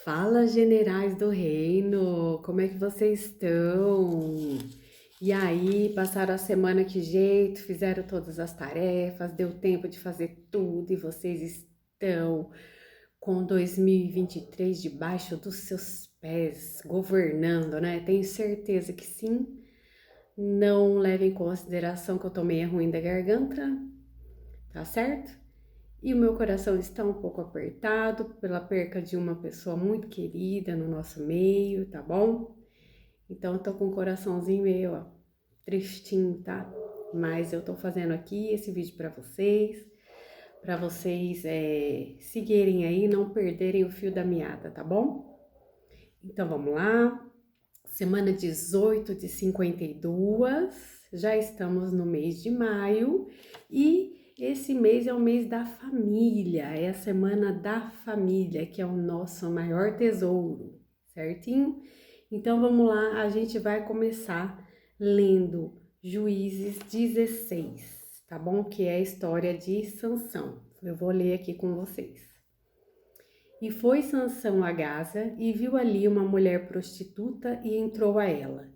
Fala, generais do reino, como é que vocês estão? E aí, passaram a semana que jeito? Fizeram todas as tarefas? Deu tempo de fazer tudo e vocês estão com 2023 debaixo dos seus pés, governando, né? Tenho certeza que sim. Não leve em consideração que eu tô meio ruim da garganta, tá certo? E o meu coração está um pouco apertado pela perca de uma pessoa muito querida no nosso meio, tá bom? Então eu tô com o coraçãozinho meio, ó, tristinho, tá? Mas eu tô fazendo aqui esse vídeo para vocês seguirem aí, não perderem o fio da meada, tá bom? Então vamos lá. Semana 18 de 52, já estamos no mês de maio e esse mês é o mês da família, é a semana da família, que é o nosso maior tesouro, certinho? Então vamos lá, a gente vai começar lendo Juízes 16, tá bom? Que é a história de Sansão. Eu vou ler aqui com vocês. E foi Sansão a Gaza, e viu ali uma mulher prostituta, e entrou a ela.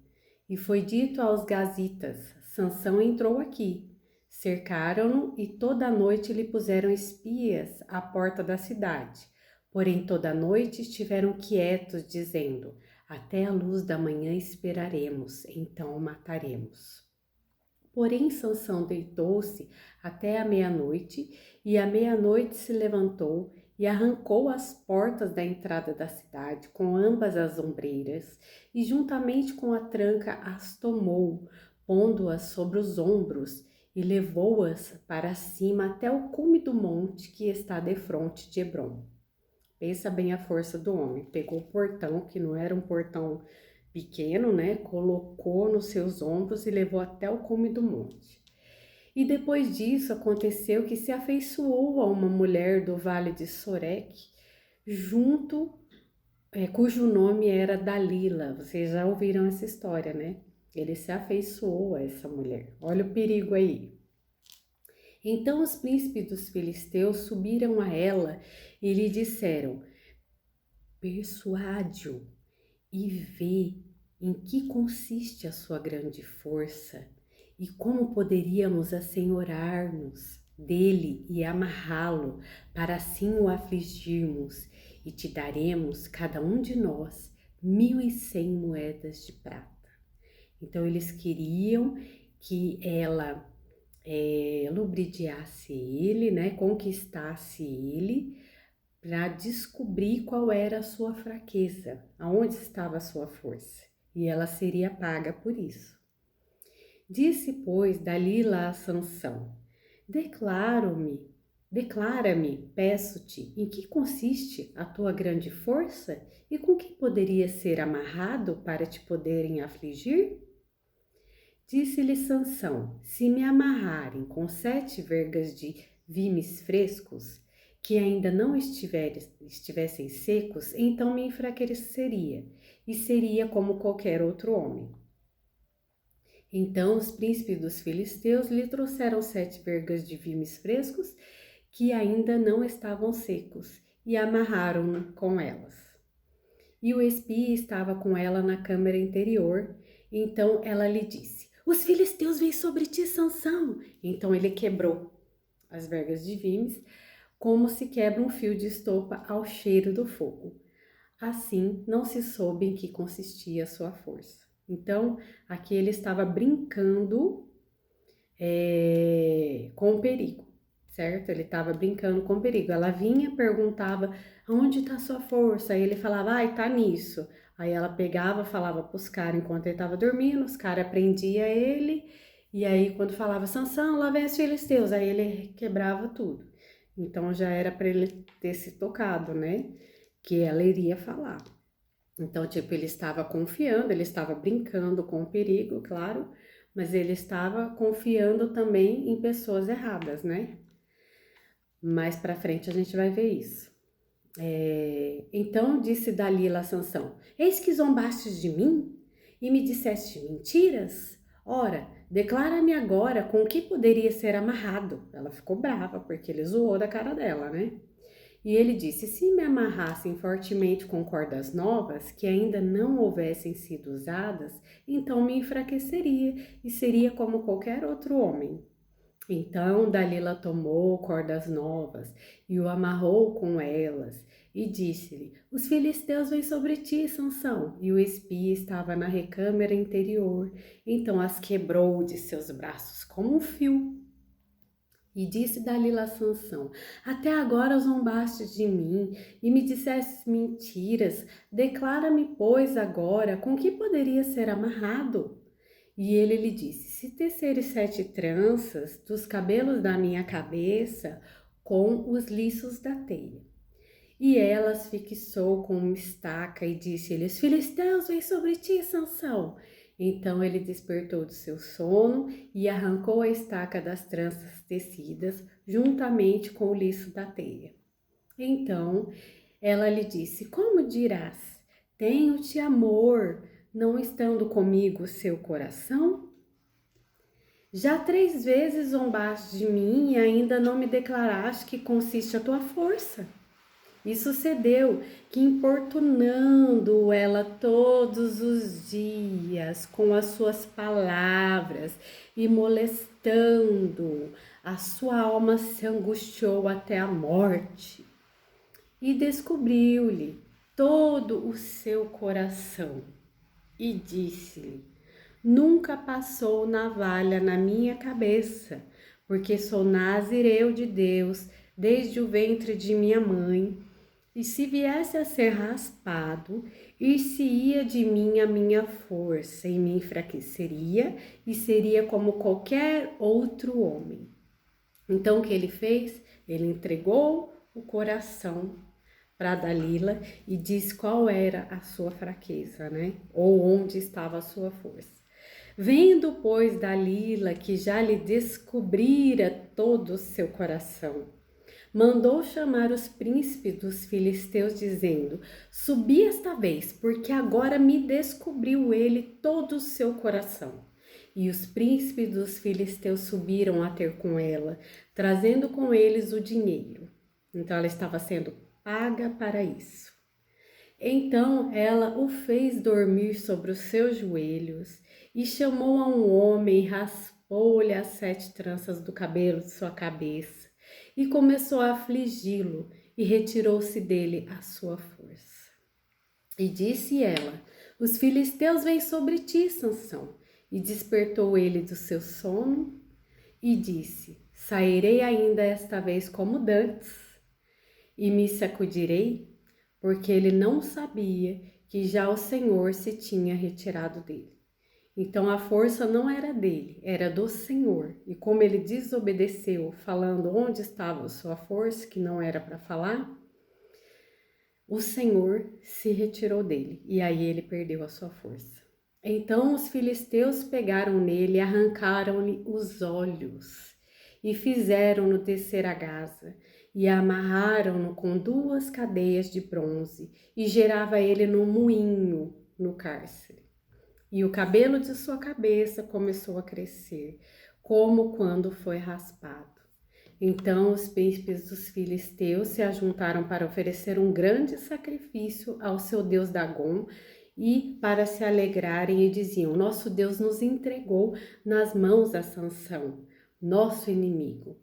E foi dito aos gazitas: Sansão entrou aqui. Cercaram-no, e toda a noite lhe puseram espias à porta da cidade. Porém toda a noite estiveram quietos, dizendo: Até a luz da manhã esperaremos, então o mataremos. Porém Sansão deitou-se até a meia-noite, e à meia-noite se levantou e arrancou as portas da entrada da cidade com ambas as ombreiras, e juntamente com a tranca as tomou, pondo-as sobre os ombros, e levou-as para cima até o cume do monte que está defronte de Hebrom. Pensa bem a força do homem. Pegou o portão, que não era um portão pequeno, né? Colocou nos seus ombros e levou até o cume do monte. E depois disso aconteceu que se afeiçoou a uma mulher do vale de Sorek, cujo nome era Dalila. Vocês já ouviram essa história, né? Ele se afeiçoou a essa mulher. Olha o perigo aí. Então os príncipes dos filisteus subiram a ela e lhe disseram: Persuade-o e vê em que consiste a sua grande força e como poderíamos assenhorar-nos dele e amarrá-lo, para assim o afligirmos, e te daremos, cada um de nós, 1.100 moedas de prata. Então eles queriam que ela lubridiasse ele, né, conquistasse ele, para descobrir qual era a sua fraqueza, aonde estava a sua força, e ela seria paga por isso. Disse, pois, Dalila a Sansão: Declara-me, peço-te, em que consiste a tua grande força e com que poderia ser amarrado para te poderem afligir? Disse-lhe Sansão: Se me amarrarem com 7 vergas de vimes frescos, que ainda não estivessem secos, então me enfraqueceria, e seria como qualquer outro homem. Então os príncipes dos filisteus lhe trouxeram 7 vergas de vimes frescos, que ainda não estavam secos, e amarraram-no com elas. E o espia estava com ela na câmara interior. Então ela lhe disse: Os filisteus vêm sobre ti, Sansão. Então ele quebrou as vergas de vimes, como se quebra um fio de estopa ao cheiro do fogo. Assim não se soube em que consistia a sua força. Então aqui ele estava brincando com o perigo, certo? Ele estava brincando com o perigo. Ela vinha, perguntava: Onde está sua força? Aí ele falava: Ai, tá nisso. Aí ela pegava, falava pros caras enquanto ele estava dormindo, os caras prendiam ele, e aí quando falava: Sansão, lá vem os filisteus, aí ele quebrava tudo. Então já era para ele ter se tocado, né? Que ela iria falar. Então, tipo, ele estava confiando, ele estava brincando com o perigo, claro, mas ele estava confiando também em pessoas erradas, né? Mais pra frente a gente vai ver isso. Então disse Dalila a Sansão: Eis que zombastes de mim e me disseste mentiras? Ora, declara-me agora com que poderia ser amarrado. Ela ficou brava porque ele zoou da cara dela, né? E ele disse: se me amarrassem fortemente com cordas novas, que ainda não houvessem sido usadas, então me enfraqueceria e seria como qualquer outro homem. Então Dalila tomou cordas novas e o amarrou com elas e disse-lhe: os filisteus vêm sobre ti, Sansão. E o espia estava na recâmara interior, então as quebrou de seus braços como um fio. E disse Dalila a Sansão: até agora zombaste de mim e me disseste mentiras. Declara-me, pois, agora com que poderia ser amarrado. E ele lhe disse: se teceres 7 tranças dos cabelos da minha cabeça com os liços da teia. E ela as fixou com uma estaca e disse-lhe: os filisteus vêm sobre ti, Sansão. Então ele despertou do seu sono e arrancou a estaca das tranças tecidas, juntamente com o liço da teia. Então ela lhe disse: como dirás? Tenho-te amor, não estando comigo o seu coração? Já 3 vezes zombaste de mim e ainda não me declaraste que consiste a tua força. E sucedeu que, importunando ela todos os dias com as suas palavras e molestando, a sua alma se angustiou até a morte. E descobriu-lhe todo o seu coração e disse-lhe: nunca passou navalha na minha cabeça, porque sou nazireu de Deus desde o ventre de minha mãe. E se viesse a ser raspado, ir-se-ia de mim a minha força e me enfraqueceria e seria como qualquer outro homem. Então o que ele fez? Ele entregou o coração para Dalila e disse qual era a sua fraqueza, né? Ou onde estava a sua força. Vendo, pois, Dalila que já lhe descobrira todo o seu coração, mandou chamar os príncipes dos filisteus, dizendo: subi esta vez, porque agora me descobriu ele todo o seu coração. E os príncipes dos filisteus subiram a ter com ela, trazendo com eles o dinheiro. Então ela estava sendo paga para isso. Então ela o fez dormir sobre os seus joelhos e chamou a um homem e raspou-lhe as 7 tranças do cabelo de sua cabeça e começou a afligi-lo e retirou-se dele a sua força. E disse ela: os filisteus vêm sobre ti, Sansão. E despertou ele do seu sono e disse: sairei ainda esta vez como dantes e me sacudirei, porque ele não sabia que já o Senhor se tinha retirado dele. Então a força não era dele, era do Senhor. E como ele desobedeceu, falando onde estava a sua força, que não era para falar, o Senhor se retirou dele e aí ele perdeu a sua força. Então os filisteus pegaram nele e arrancaram-lhe os olhos e fizeram-no descer a Gaza e amarraram-no com 2 cadeias de bronze e gerava ele no moinho no cárcere. E o cabelo de sua cabeça começou a crescer, como quando foi raspado. Então os príncipes dos filisteus se ajuntaram para oferecer um grande sacrifício ao seu deus Dagom e para se alegrarem e diziam: nosso Deus nos entregou nas mãos a Sansão, nosso inimigo.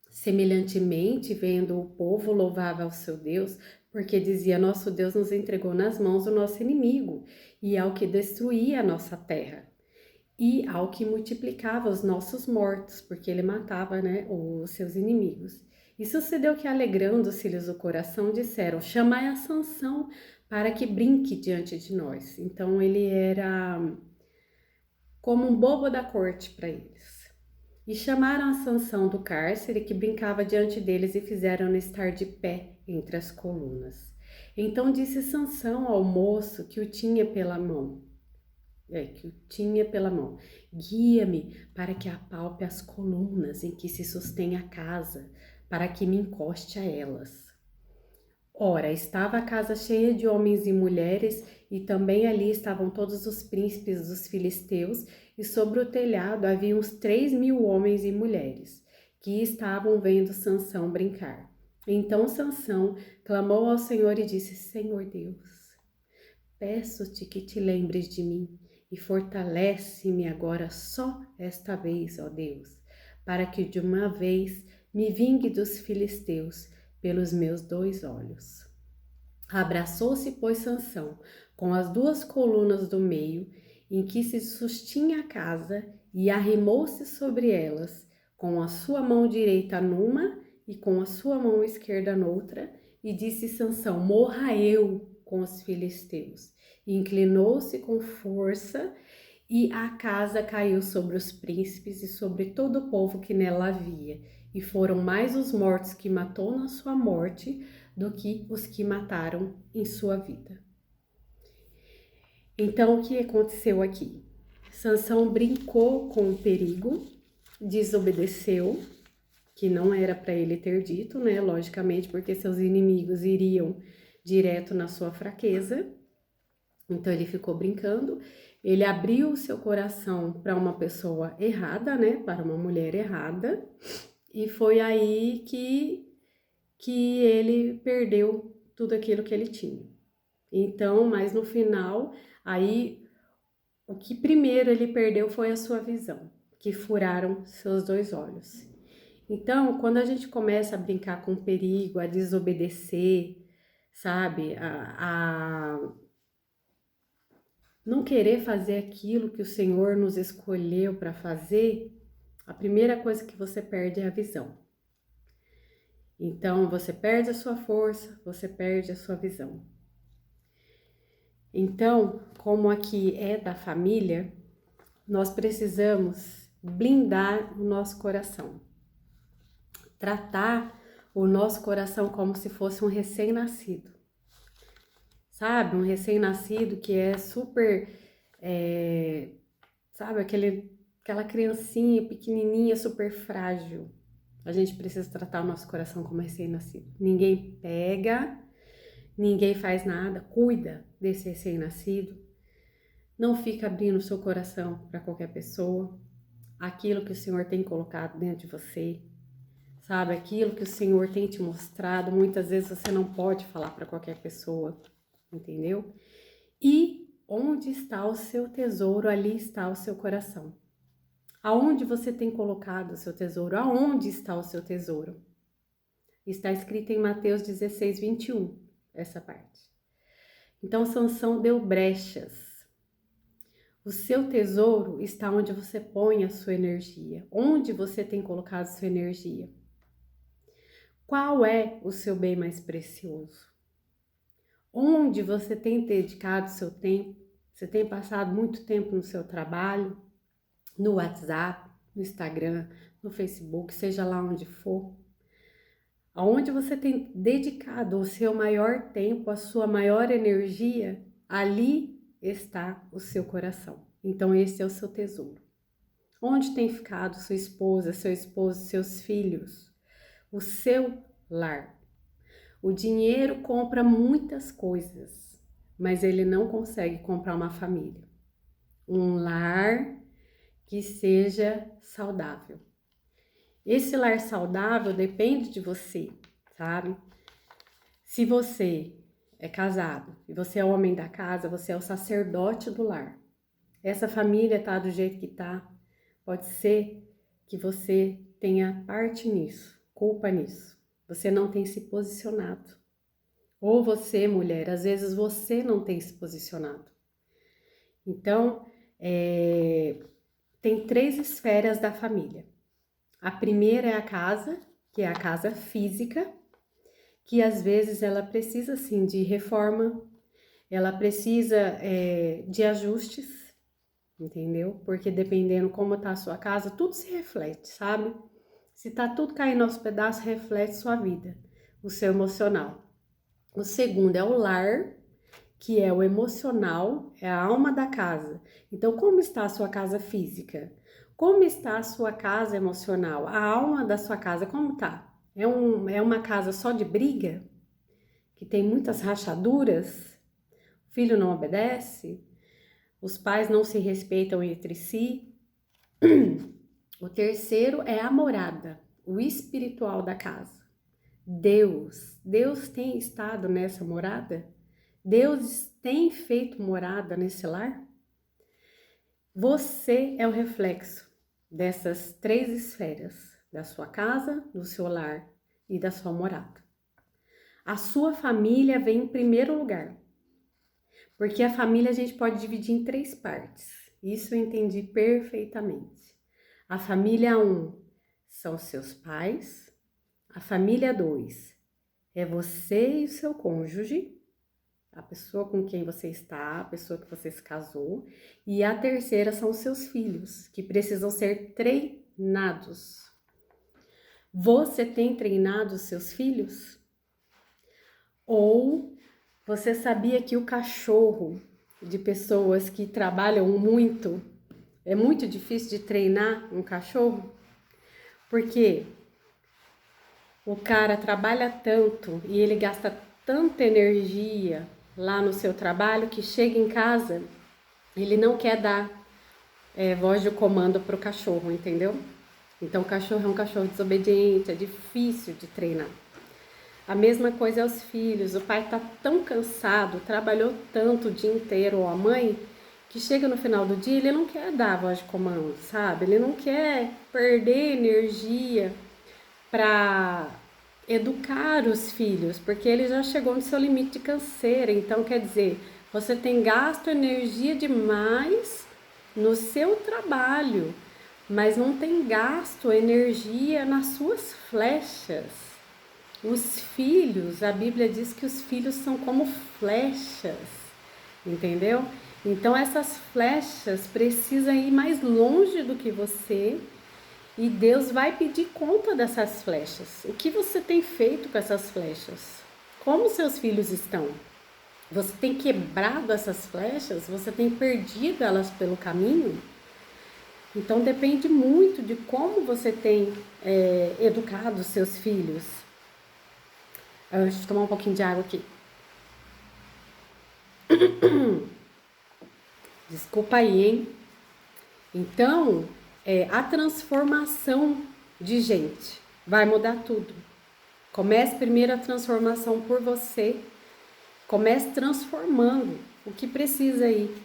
Semelhantemente, vendo o povo, louvava ao seu Deus, porque dizia: nosso Deus nos entregou nas mãos do nosso inimigo e ao que destruía a nossa terra e ao que multiplicava os nossos mortos, porque ele matava, né, os seus inimigos. E sucedeu que, alegrando-se-lhes o coração, disseram: chamai a Sansão para que brinque diante de nós. Então ele era como um bobo da corte para eles. E chamaram a Sansão do cárcere, que brincava diante deles, e fizeram-no estar de pé entre as colunas. Então disse Sansão ao moço que o tinha pela mão: guia-me para que apalpe as colunas em que se sustém a casa, para que me encoste a elas. Ora, estava a casa cheia de homens e mulheres, e também ali estavam todos os príncipes dos filisteus, e sobre o telhado havia uns 3.000 homens e mulheres, que estavam vendo Sansão brincar. Então Sansão clamou ao Senhor e disse: Senhor Deus, peço-te que te lembres de mim e fortalece-me agora só esta vez, ó Deus, para que de uma vez me vingue dos filisteus pelos meus 2 olhos. Abraçou-se, pois, Sansão com as 2 colunas do meio, em que se sustinha a casa, e arrimou-se sobre elas, com a sua mão direita numa e com a sua mão esquerda noutra, e disse Sansão: morra eu com os filisteus. E inclinou-se com força, e a casa caiu sobre os príncipes e sobre todo o povo que nela havia. E foram mais os mortos que matou na sua morte do que os que mataram em sua vida. Então, o que aconteceu aqui? Sansão brincou com o perigo, desobedeceu, que não era para ele ter dito, né? Logicamente, porque seus inimigos iriam direto na sua fraqueza. Então, ele ficou brincando. Ele abriu o seu coração para uma pessoa errada, né? Para uma mulher errada. E foi aí que ele perdeu tudo aquilo que ele tinha. Então, mas no final, aí o que primeiro ele perdeu foi a sua visão, que furaram seus 2 olhos. Então, quando a gente começa a brincar com o perigo, a desobedecer, sabe, a não querer fazer aquilo que o Senhor nos escolheu para fazer, a primeira coisa que você perde é a visão. Então, você perde a sua força, você perde a sua visão. Então, como aqui é da família, nós precisamos blindar o nosso coração. Tratar o nosso coração como se fosse um recém-nascido. Sabe? Um recém-nascido que é super, sabe? Aquela criancinha pequenininha, super frágil. A gente precisa tratar o nosso coração como recém-nascido. Ninguém pega, ninguém faz nada, cuida desse recém-nascido. Não fica abrindo o seu coração para qualquer pessoa. Aquilo que o Senhor tem colocado dentro de você, sabe? Aquilo que o Senhor tem te mostrado, muitas vezes você não pode falar para qualquer pessoa, entendeu? E onde está o seu tesouro, ali está o seu coração. Aonde você tem colocado o seu tesouro? Aonde está o seu tesouro? Está escrito em Mateus 16, 21, essa parte. Então, Sansão deu brechas. O seu tesouro está onde você põe a sua energia. Onde você tem colocado sua energia? Qual é o seu bem mais precioso? Onde você tem dedicado seu tempo? Você tem passado muito tempo no seu trabalho, no WhatsApp, no Instagram, no Facebook, seja lá onde for. Aonde você tem dedicado o seu maior tempo, a sua maior energia, ali está o seu coração. Então esse é o seu tesouro. Onde tem ficado sua esposa, seu esposo, seus filhos? O seu lar. O dinheiro compra muitas coisas, mas ele não consegue comprar uma família. Um lar que seja saudável. Esse lar saudável depende de você, sabe? Se você é casado e você é o homem da casa, você é o sacerdote do lar. Essa família tá do jeito que tá, pode ser que você tenha parte nisso, culpa nisso. Você não tem se posicionado. Ou você, mulher, às vezes você não tem se posicionado. Então, tem 3 esferas da família. A primeira é a casa, que é a casa física, que às vezes ela precisa sim de reforma, ela precisa de ajustes, entendeu? Porque dependendo como tá a sua casa, tudo se reflete, sabe? Se tá tudo caindo aos pedaços, reflete sua vida, o seu emocional. O segundo é o lar, que é o emocional, é a alma da casa. Então, como está a sua casa física? Como está a sua casa emocional? A alma da sua casa, como tá? É uma casa só de briga? Que tem muitas rachaduras? O filho não obedece? Os pais não se respeitam entre si? O terceiro é a morada, o espiritual da casa. Deus tem estado nessa morada? Deus tem feito morada nesse lar? Você é o reflexo dessas três esferas, da sua casa, do seu lar e da sua morada. A sua família vem em primeiro lugar, porque a família a gente pode dividir em três partes. Isso eu entendi perfeitamente. A família 1 são seus pais, a família 2 é você e o seu cônjuge, a pessoa com quem você está, a pessoa que você se casou, e a terceira são os seus filhos, que precisam ser treinados. Você tem treinado os seus filhos? Ou você sabia que o cachorro de pessoas que trabalham muito, é muito difícil de treinar um cachorro? Porque o cara trabalha tanto e ele gasta tanta energia lá no seu trabalho que chega em casa, ele não quer dar voz de comando pro cachorro, entendeu? Então o cachorro é um cachorro desobediente, é difícil de treinar. A mesma coisa é os filhos, o pai tá tão cansado, trabalhou tanto o dia inteiro, ou a mãe, que chega no final do dia, ele não quer dar voz de comando, sabe? Ele não quer perder energia para educar os filhos, porque ele já chegou no seu limite de canseira. Então, quer dizer, você tem gasto energia demais no seu trabalho, mas não tem gasto energia nas suas flechas. Os filhos, a Bíblia diz que os filhos são como flechas, entendeu? Então, essas flechas precisam ir mais longe do que você. E Deus vai pedir conta dessas flechas. O que você tem feito com essas flechas? Como seus filhos estão? Você tem quebrado essas flechas? Você tem perdido elas pelo caminho? Então depende muito de como você tem educado os seus filhos. Deixa eu tomar um pouquinho de água aqui. Desculpa aí, hein? Então, a transformação de gente vai mudar tudo. Comece primeiro a transformação por você. Comece transformando o que precisa aí.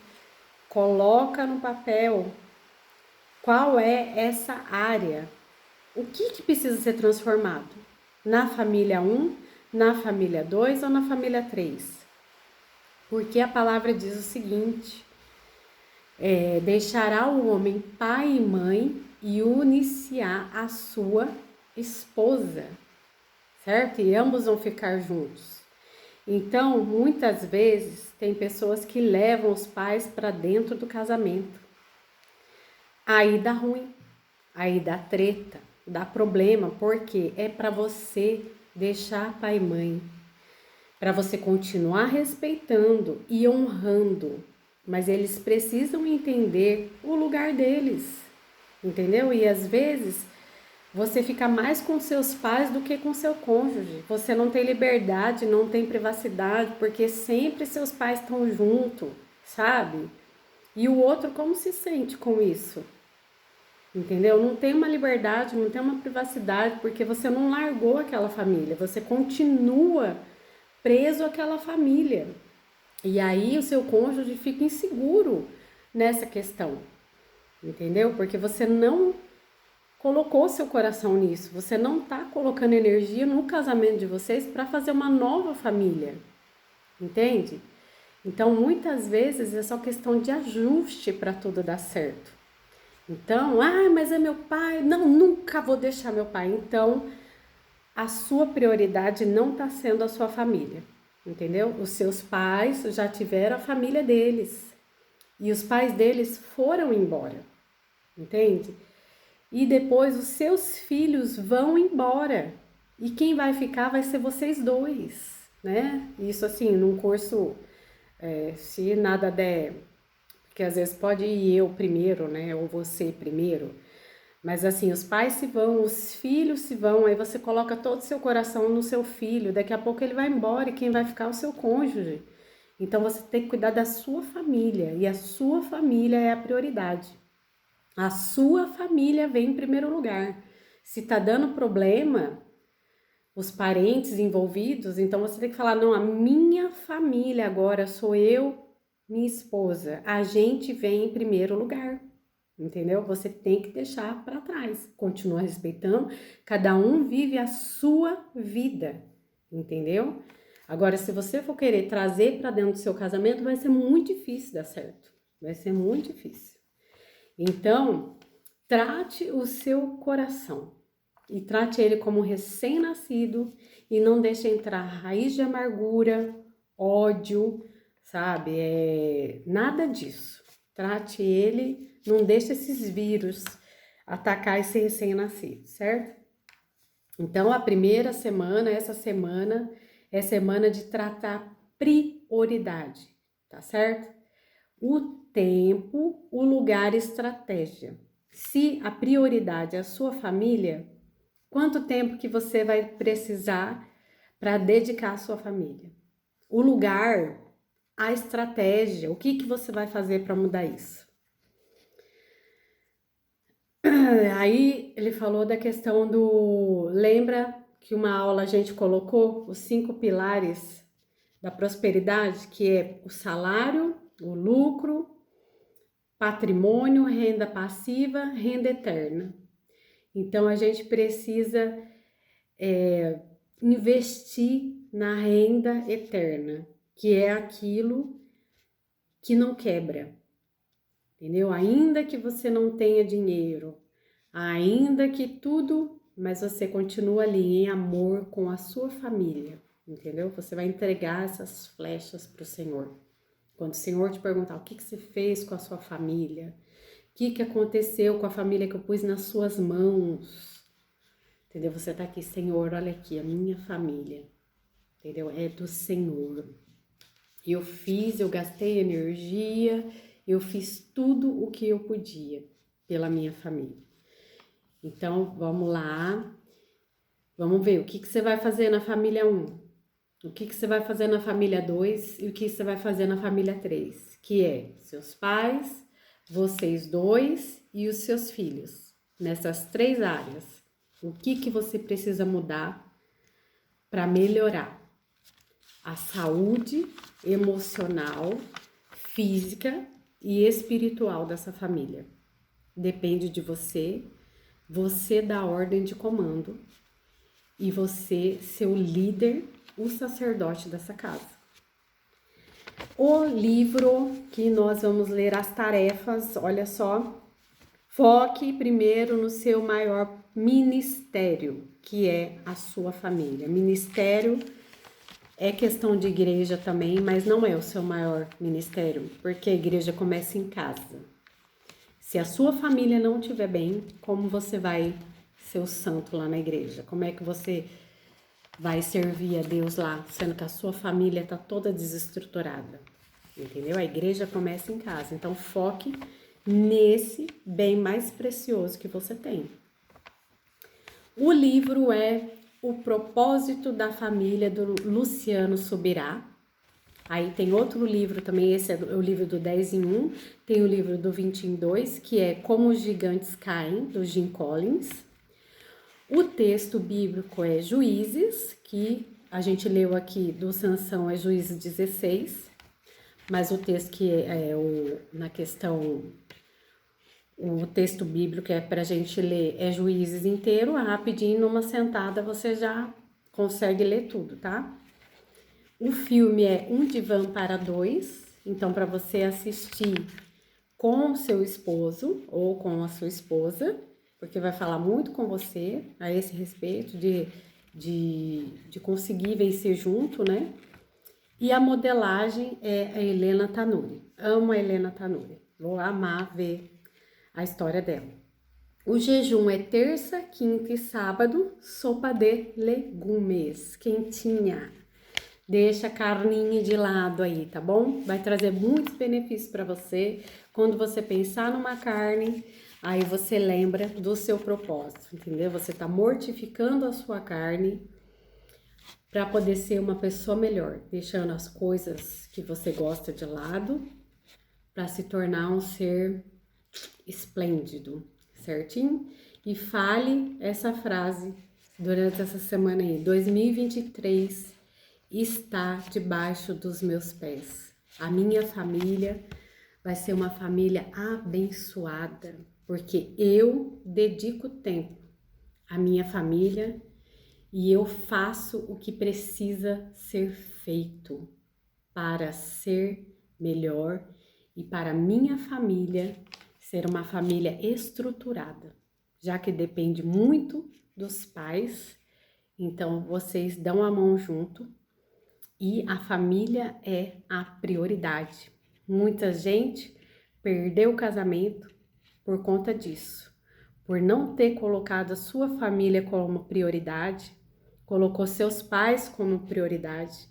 Coloca no papel qual é essa área. O que precisa ser transformado? Na família 1, na família 2 ou na família 3? Porque a palavra diz o seguinte: deixará o homem pai e mãe e unir-se-á a sua esposa, certo? E ambos vão ficar juntos. Então, muitas vezes, tem pessoas que levam os pais para dentro do casamento. Aí dá ruim, aí dá treta, dá problema, porque é para você deixar pai e mãe, para você continuar respeitando e honrando, mas eles precisam entender o lugar deles, entendeu? E às vezes você fica mais com seus pais do que com seu cônjuge. Você não tem liberdade, não tem privacidade, porque sempre seus pais estão junto, sabe? E o outro como se sente com isso? Entendeu? Não tem uma liberdade, não tem uma privacidade, porque você não largou aquela família, você continua preso àquela família. E aí o seu cônjuge fica inseguro nessa questão, entendeu? Porque você não colocou seu coração nisso, você não tá colocando energia no casamento de vocês para fazer uma nova família, entende? Então, muitas vezes é só questão de ajuste para tudo dar certo. Então, mas é meu pai, não, nunca vou deixar meu pai. Então, a sua prioridade não está sendo a sua família, entendeu? Os seus pais já tiveram a família deles e os pais deles foram embora, entende? E depois os seus filhos vão embora e quem vai ficar vai ser vocês dois, né? Isso assim, num curso, se nada der, porque às vezes pode ir eu primeiro, né? Ou você primeiro. Mas assim, os pais se vão, os filhos se vão, aí você coloca todo o seu coração no seu filho, daqui a pouco ele vai embora e quem vai ficar é o seu cônjuge. Então você tem que cuidar da sua família e a sua família é a prioridade. A sua família vem em primeiro lugar. Se tá dando problema, os parentes envolvidos, então você tem que falar, não, a minha família agora sou eu, minha esposa, a gente vem em primeiro lugar, entendeu? Você tem que deixar para trás, continua respeitando, cada um vive a sua vida, entendeu? Agora, se você for querer trazer para dentro do seu casamento, vai ser muito difícil dar certo, vai ser muito difícil. Então, trate o seu coração e trate ele como recém-nascido e não deixe entrar raiz de amargura, ódio, sabe? Nada disso. Trate ele, não deixe esses vírus atacar esse recém-nascido, certo? Então, a primeira semana, essa semana, é semana de tratar prioridade, tá certo? O tempo, o lugar, estratégia. Se a prioridade é a sua família, quanto tempo que você vai precisar para dedicar à sua família? O lugar, a estratégia, o que você vai fazer para mudar isso? Aí ele falou da questão do... Lembra que uma aula a gente colocou os 5 pilares da prosperidade, que é o salário, o lucro, patrimônio, renda passiva, renda eterna. Então, a gente precisa investir na renda eterna, que é aquilo que não quebra, entendeu? Ainda que você não tenha dinheiro, ainda que tudo, mas você continua ali em amor com a sua família, entendeu? Você vai entregar essas flechas para o Senhor. Quando o Senhor te perguntar o que você fez com a sua família, o que aconteceu com a família que eu pus nas suas mãos, entendeu? Você tá aqui, Senhor, olha aqui, a minha família, entendeu? É do Senhor. Eu gastei energia, eu fiz tudo o que eu podia pela minha família. Então, vamos lá, vamos ver o que você vai fazer na família 1. O que você vai fazer na família 2 e o que você vai fazer na família 3, que é seus pais, vocês dois e os seus filhos. Nessas 3 áreas, o que você precisa mudar para melhorar a saúde emocional, física e espiritual dessa família? Depende de você, você dá ordem de comando e você ser o líder, o sacerdote dessa casa. O livro que nós vamos ler, as tarefas, olha só, foque primeiro no seu maior ministério, que é a sua família. Ministério é questão de igreja também, mas não é o seu maior ministério, porque a igreja começa em casa. Se a sua família não estiver bem, como você vai ser o santo lá na igreja? Como é que você vai servir a Deus lá, sendo que a sua família está toda desestruturada, entendeu? A igreja começa em casa, então foque nesse bem mais precioso que você tem. O livro é O Propósito da Família, do Luciano Subirá. Aí tem outro livro também, esse é o livro do 10 em 1, tem o livro do 20 em 2, que é Como os Gigantes Caem, do Jim Collins. O texto bíblico é Juízes, que a gente leu aqui do Sansão é Juízes 16, mas o texto que na questão, o texto bíblico é para a gente ler é Juízes inteiro, rapidinho, numa sentada você já consegue ler tudo, tá? O filme é Um Divã para Dois, então para você assistir com o seu esposo ou com a sua esposa, porque vai falar muito com você a esse respeito de conseguir vencer junto, né? E a modelagem é a Helena Tanuri. Amo a Helena Tanuri. Vou amar ver a história dela. O jejum é terça, quinta e sábado, sopa de legumes, quentinha. Deixa a carninha de lado aí, tá bom? Vai trazer muitos benefícios para você. Quando você pensar numa carne, aí você lembra do seu propósito, entendeu? Você tá mortificando a sua carne para poder ser uma pessoa melhor, deixando as coisas que você gosta de lado para se tornar um ser esplêndido, certinho? E fale essa frase durante essa semana aí. 2023 está debaixo dos meus pés. A minha família vai ser uma família abençoada, porque eu dedico tempo à minha família e eu faço o que precisa ser feito para ser melhor e para minha família ser uma família estruturada, já que depende muito dos pais, então vocês dão a mão junto e a família é a prioridade. Muita gente perdeu o casamento por conta disso, por não ter colocado a sua família como prioridade, colocou seus pais como prioridade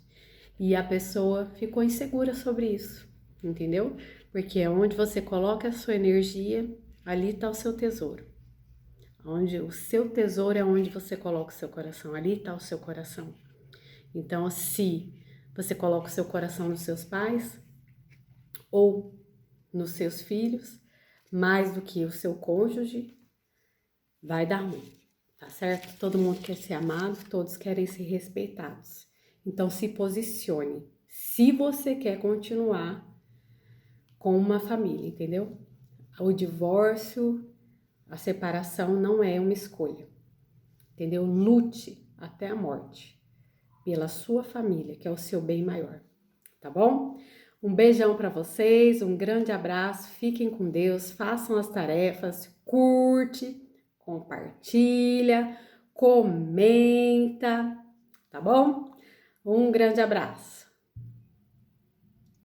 e a pessoa ficou insegura sobre isso, entendeu? Porque onde você coloca a sua energia, ali está o seu tesouro. Onde o seu tesouro é onde você coloca o seu coração, ali está o seu coração. Então, se você coloca o seu coração nos seus pais ou nos seus filhos, mais do que o seu cônjuge, vai dar ruim, tá certo? Todo mundo quer ser amado, todos querem ser respeitados. Então, se posicione. Se você quer continuar com uma família, entendeu? O divórcio, a separação não é uma escolha, entendeu? Lute até a morte pela sua família, que é o seu bem maior, tá bom? Um beijão para vocês, um grande abraço, fiquem com Deus, façam as tarefas, curte, compartilha, comenta, tá bom? Um grande abraço.